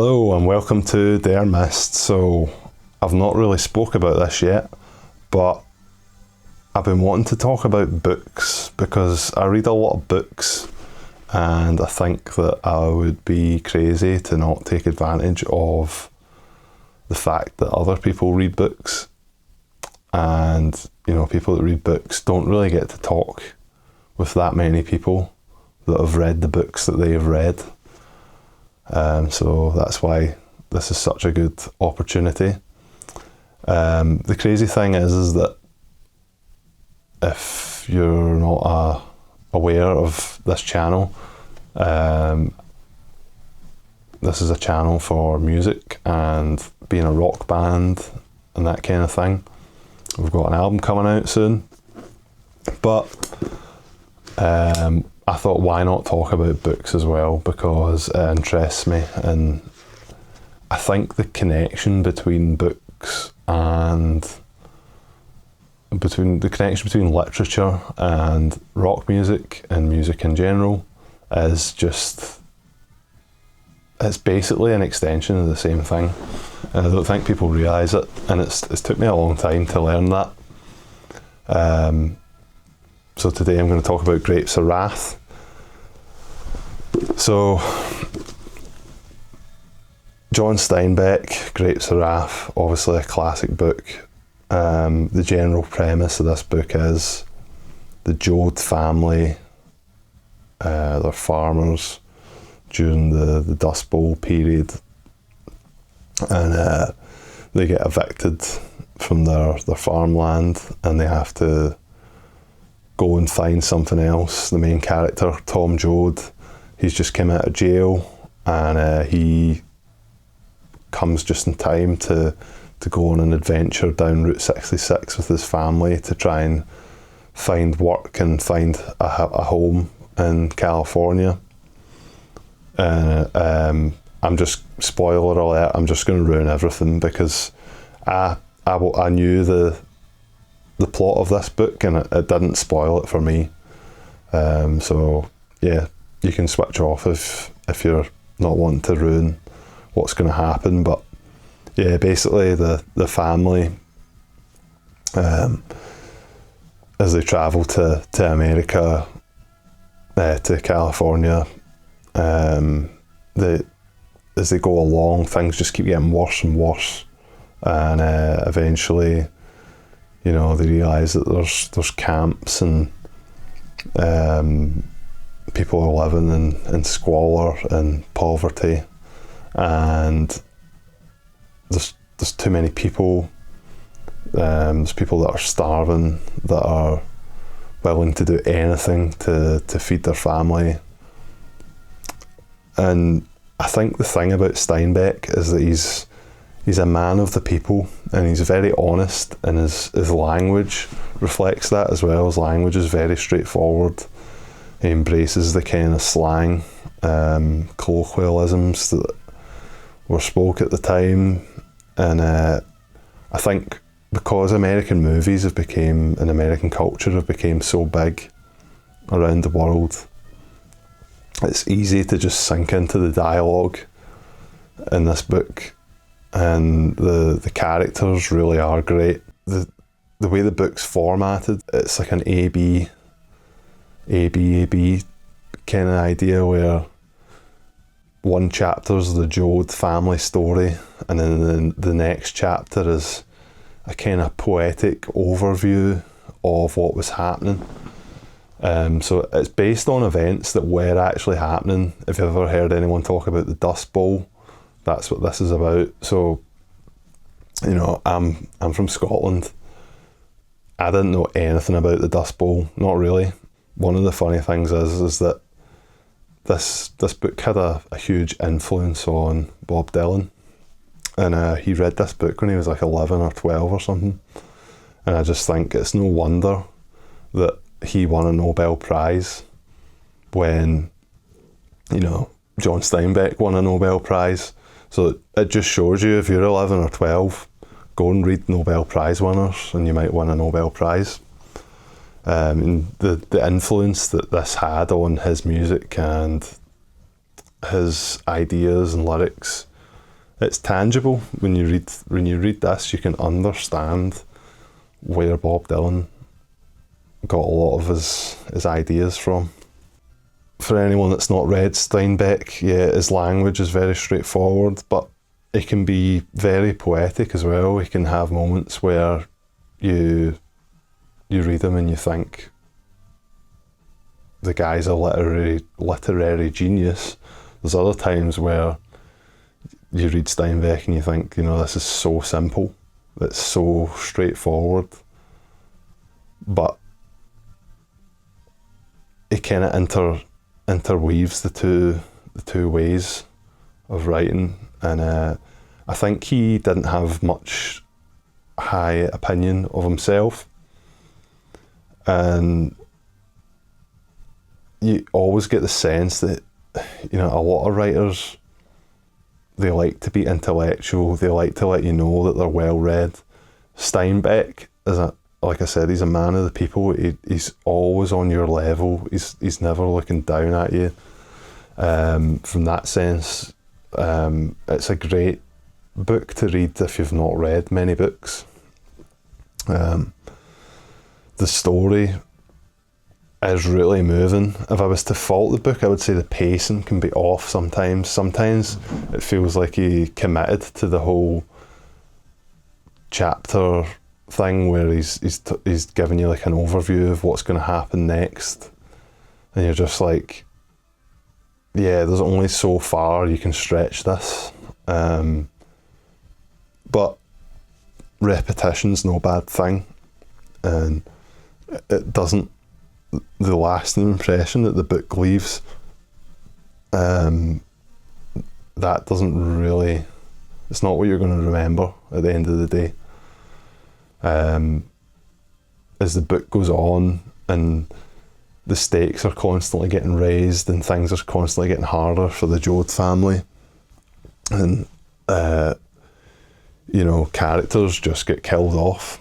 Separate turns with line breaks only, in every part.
Hello and welcome to Dare Mist. So I've not really spoke about this yet, but I've been wanting to talk about books because I read a lot of books and I think that I would be crazy to not take advantage of the fact that other people read books. And, you know, people that read books don't really get to talk with that many people that have read the books that they have read. So that's why this is such a good opportunity. The crazy thing is that if you're not aware of this channel, this is a channel for music and being a rock band and that kind of thing. We've got an album coming out soon, but I thought, why not talk about books as well, because it interests me, and I think the connection between books and between literature and rock music and music in general is just, it's basically an extension of the same thing. And I don't think people realise it, and it's took me a long time to learn that. So today I'm going to talk about Grapes of Wrath. So, John Steinbeck, Grapes of Wrath, obviously a classic book. The general premise of this book is the Joad family, they're farmers during the Dust Bowl period, and they get evicted from their farmland and they have to go and find something else. The main character, Tom Joad, he's just come out of jail, and he comes just in time to go on an adventure down Route 66 with his family to try and find work and find a home in California. And I'm just, spoiler alert, I'm just going to ruin everything because I knew the plot of this book and it didn't spoil it for me. So yeah, you can switch off if you're not wanting to ruin what's going to happen. But yeah, basically the family, as they travel to America, to California, as they go along, things just keep getting worse and worse, and eventually, you know, they realise that there's camps and people are living in squalor and poverty, and there's too many people. There's people that are starving, that are willing to do anything to feed their family. And I think the thing about Steinbeck is that he's a man of the people, and he's very honest, and his language reflects that as well. His language is very straightforward. He embraces the kind of slang, colloquialisms that were spoke at the time. And I think because American movies and American culture have become so big around the world, it's easy to just sink into the dialogue in this book, and the characters really are great. The way the book's formatted, it's like an A-B kind of idea, where one chapter's the Joad family story, and then the next chapter is a kind of poetic overview of what was happening. So it's based on events that were actually happening. If you've ever heard anyone talk about the Dust Bowl, that's what this is about. So, you know, I'm from Scotland. I didn't know anything about the Dust Bowl, not really. One of the funny things is that this book had a huge influence on Bob Dylan, and he read this book when he was like 11 or 12 or something. And I just think it's no wonder that he won a Nobel Prize when, you know, John Steinbeck won a Nobel Prize. So it just shows you, if you're 11 or 12, go and read Nobel Prize winners and you might win a Nobel Prize. And the influence that this had on his music and his ideas and lyrics it's tangible when you read this. You can understand where Bob Dylan got a lot of his ideas from. For anyone that's not read Steinbeck, yeah, his language is very straightforward, but it can be very poetic as well. He can have moments where you read him and you think the guy's a literary genius. There's other times where you read Steinbeck and you think, this is so simple, it's so straightforward, but it kind of interweaves the two ways of writing, and I think he didn't have much high opinion of himself, and you always get the sense that a lot of writers, they like to be intellectual, they like to let you know that they're well read. Steinbeck like I said, he's a man of the people. He's always on your level. He's never looking down at you. From that sense, it's a great book to read if you've not read many books. The story is really moving. If I was to fault the book, I would say the pacing can be off sometimes. Sometimes it feels like he committed to the whole chapter thing where he's giving you like an overview of what's going to happen next, and you're just like, yeah, there's only so far you can stretch this, but repetition's no bad thing, and it doesn't, the lasting impression that the book leaves, that doesn't really, it's not what you're going to remember at the end of the day. As the book goes on and the stakes are constantly getting raised and things are constantly getting harder for the Jode family, and characters just get killed off,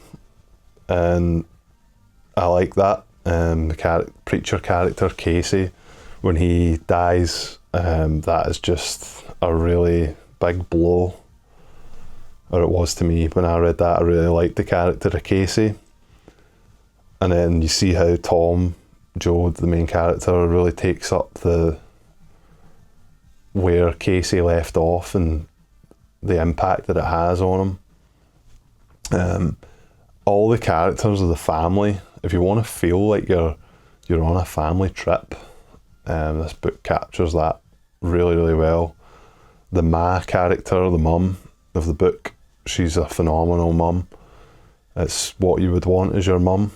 and I like that. The preacher character Casey, when he dies, that is just a really big blow. Or it was to me when I read that. I really liked the character of Casey. And then you see how Tom Jode, the main character, really takes up where Casey left off and the impact that it has on him. All the characters of the family, if you want to feel like you're on a family trip, this book captures that really, really well. The Ma character, the mum of the book, she's a phenomenal mum. It's what you would want as your mum,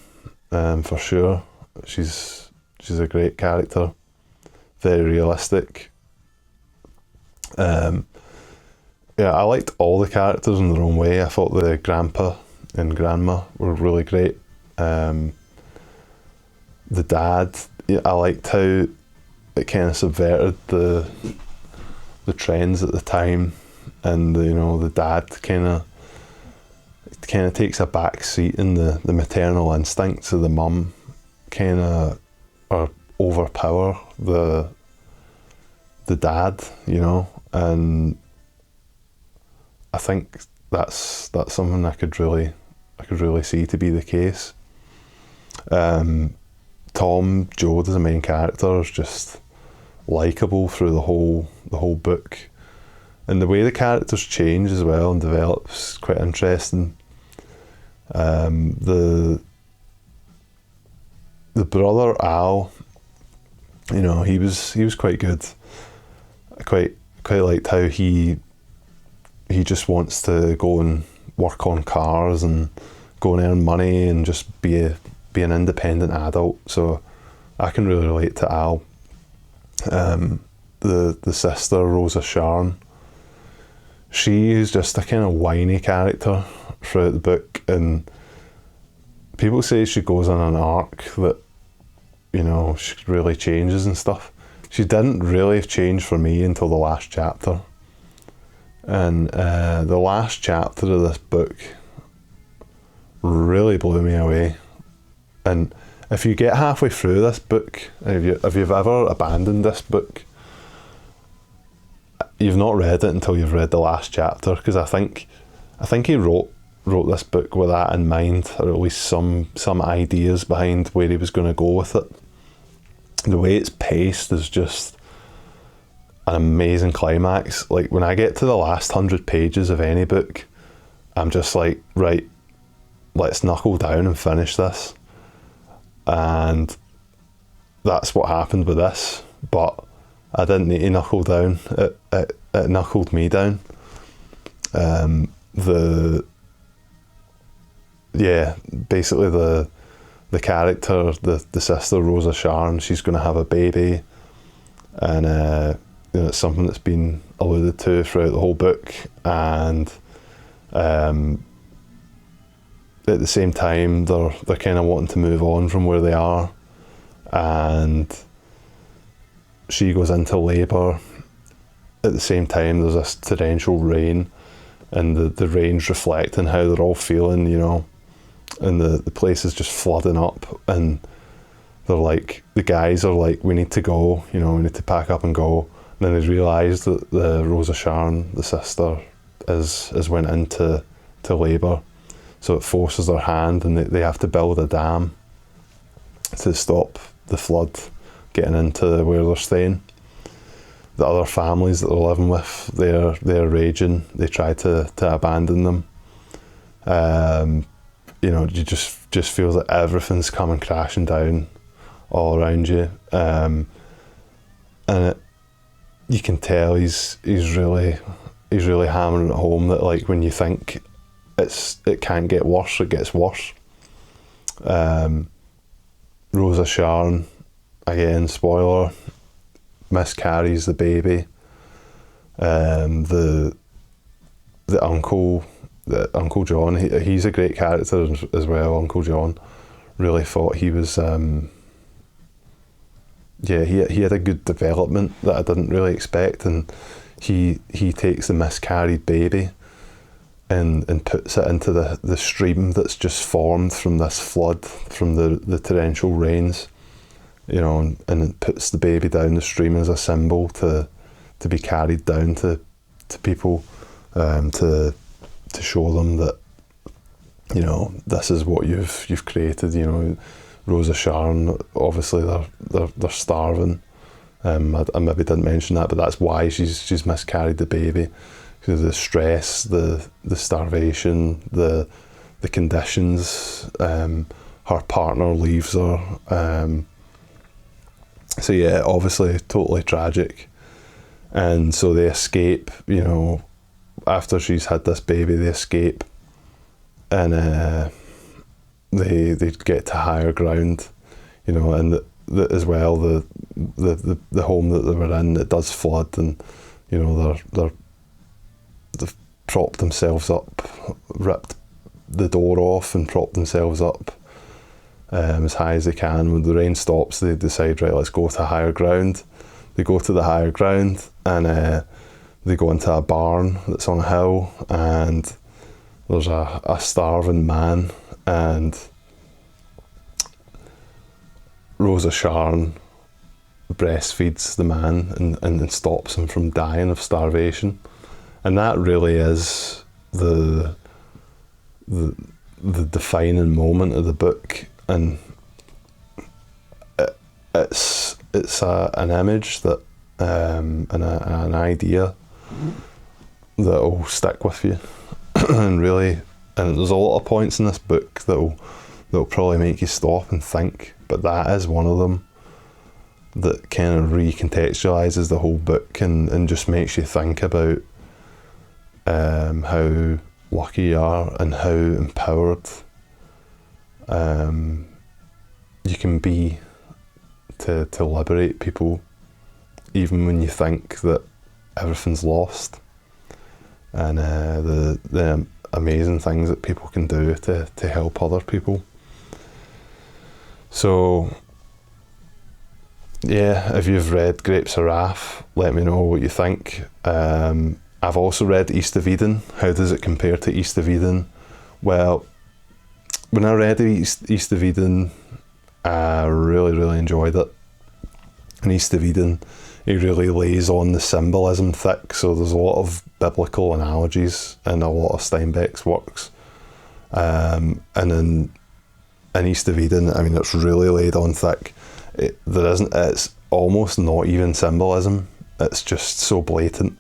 for sure. She's a great character, very realistic. I liked all the characters in their own way. I thought the grandpa and grandma were really great. The dad, I liked how it kind of subverted the trends at the time, and the dad kind of takes a back seat, and the maternal instincts of the mum kind of overpower the dad, and I think that's something I could really see to be the case. Tom Jode as a main character is just likeable through the whole book, and the way the characters change as well and develops quite interesting. The brother Al, he was quite good. I quite liked how he just wants to go and work on cars and go and earn money and just be an independent adult. So I can really relate to Al. The sister, Rosa Sharn, she is just a kind of whiny character throughout the book, and people say she goes on an arc that she really changes and stuff. She didn't really change for me until the last chapter, and the last chapter of this book really blew me away. And if you get halfway through this book, if you've ever abandoned this book, you've not read it until you've read the last chapter, because I think he wrote this book with that in mind, or at least some ideas behind where he was going to go with it. The way it's paced is just an amazing climax. Like, when I get to the last 100 pages of any book, I'm just like, right, let's knuckle down and finish this. And that's what happened with this, but I didn't need to knuckle down. It knuckled me down. Basically the character, the sister, Rosa Sharon, she's going to have a baby, and it's something that's been alluded to throughout the whole book, and at the same time they're kind of wanting to move on from where they are, and she goes into labour. At the same time, there's this torrential rain, and the rain's reflecting how they're all feeling, and the place is just flooding up, and they're like, the guys are like, we need to go, we need to pack up and go. And then they realise that the Rosa Sharon, the sister, is went into labour, so it forces their hand, and they have to build a dam to stop the flood getting into where they're staying. The other families that they're living with, they're raging. They try to abandon them. You just feel that everything's coming crashing down all around you, and you can tell he's really hammering it home that, like, when you think it can't get worse, it gets worse. Rosa Sharon, again, spoiler, miscarries the baby. The uncle John, he's a great character as well. Uncle John, really thought he was he had a good development that I didn't really expect, and he takes the miscarried baby and puts it into the stream that's just formed from this flood, from the torrential rains, and it puts the baby down the stream as a symbol to be carried down to people, to show them that, this is what you've created. Rosa Sharon, obviously they're starving. I maybe didn't mention that, but that's why she's miscarried the baby, because of the stress, the starvation, the conditions. Her partner leaves her. So yeah, obviously totally tragic. And so they escape, after she's had this baby, they escape, and they get to higher ground, and as well, the home that they were in, it does flood, and they've propped themselves up, ripped the door off and propped themselves up as high as they can. When the rain stops, they decide, right, let's go to higher ground. They go to the higher ground, and they go into a barn that's on a hill, and there's a starving man, and Rosa Sharon breastfeeds the man and stops him from dying of starvation. And that really is the defining moment of the book, and it's an image that and an idea that'll stick with you, and there's a lot of points in this book that'll probably make you stop and think, but that is one of them that kind of recontextualizes the whole book and just makes you think about how lucky you are and how empowered you can be to liberate people, even when you think that everything's lost, and the amazing things that people can do to help other people. So yeah, if you've read Grapes of Wrath, let me know what you think. I've also read East of Eden. How does it compare to East of Eden? Well, when I read East of Eden, I really, really enjoyed it. And East of Eden he really lays on the symbolism thick. So there's a lot of biblical analogies in a lot of Steinbeck's works. And in East of Eden, I mean, it's really laid on thick. It's almost not even symbolism. It's just so blatant.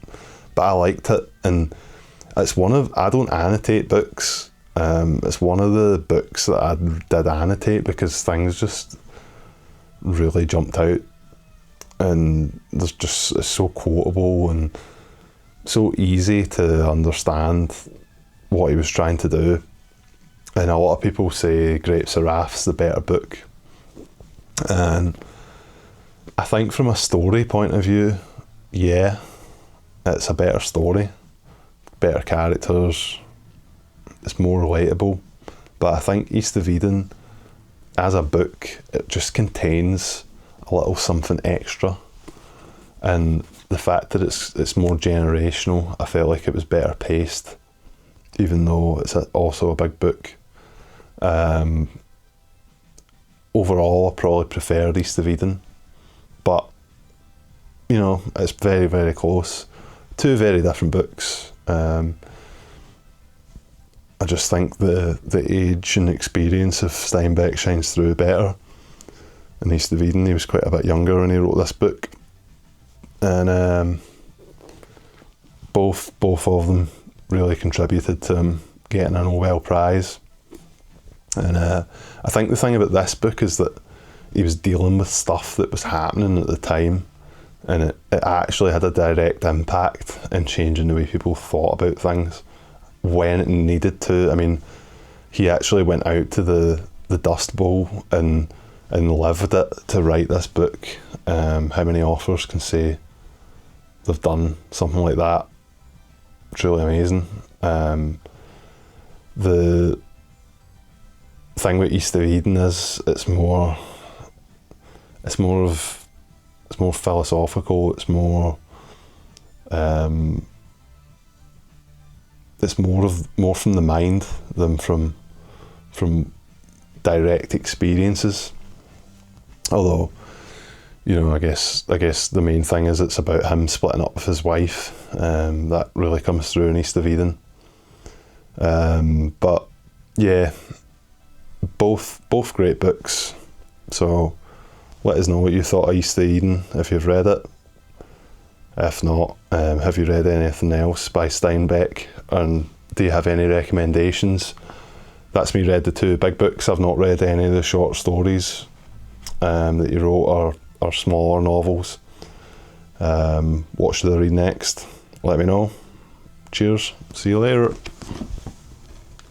But I liked it, and I don't annotate books. It's one of the books that I did annotate because things just really jumped out, and it's so quotable and so easy to understand what he was trying to do. And a lot of people say Grapes of Wrath's the better book, and I think from a story point of view, yeah, it's a better story, better characters, it's more relatable. But I think East of Eden, as a book, it just contains a little something extra. And the fact that it's more generational, I felt like it was better paced, even though it's also a big book. Overall, I probably preferred East of Eden, but you know, it's very, very close. Two very different books. I just think the age and experience of Steinbeck shines through better. In East of Eden, he was quite a bit younger when he wrote this book, and both of them really contributed to him getting a Nobel Prize. And I think the thing about this book is that he was dealing with stuff that was happening at the time, and it actually had a direct impact in changing the way people thought about things when it needed to. I mean, he actually went out to the Dust Bowl and lived it to write this book. How many authors can say they've done something like that? It's really amazing. The thing with East of Eden is it's more philosophical. It's more from the mind than from direct experiences. Although, you know, I guess the main thing is it's about him splitting up with his wife. That really comes through in East of Eden. But yeah, both great books. So let us know what you thought of East of Eden if you've read it. If not, have you read anything else by Steinbeck, and do you have any recommendations? That's me read the two big books. I've not read any of the short stories that you wrote or smaller novels. What should I read next? Let me know. Cheers. See you later.